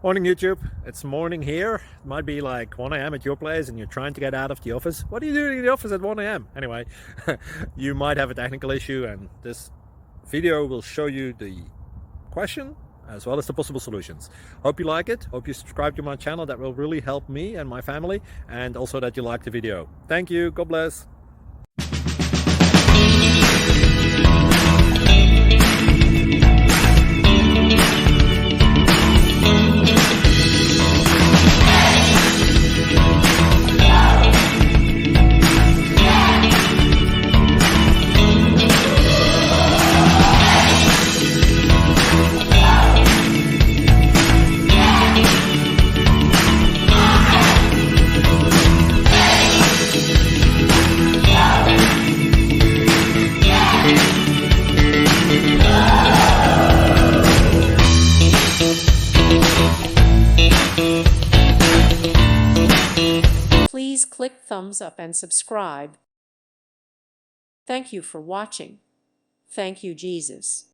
Morning YouTube, it's morning here. It might be like 1 a.m. at your place and you're trying to get out of the office. What are you doing in the office at 1 a.m.? Anyway, you might have a technical issue and this video will show you the question as well as the possible solutions. Hope you like it, hope you subscribe to my channel. That will really help me and my family, and also that you like the video. Thank you, God bless. Please click thumbs up and subscribe. Thank you for watching. Thank you, Jesus.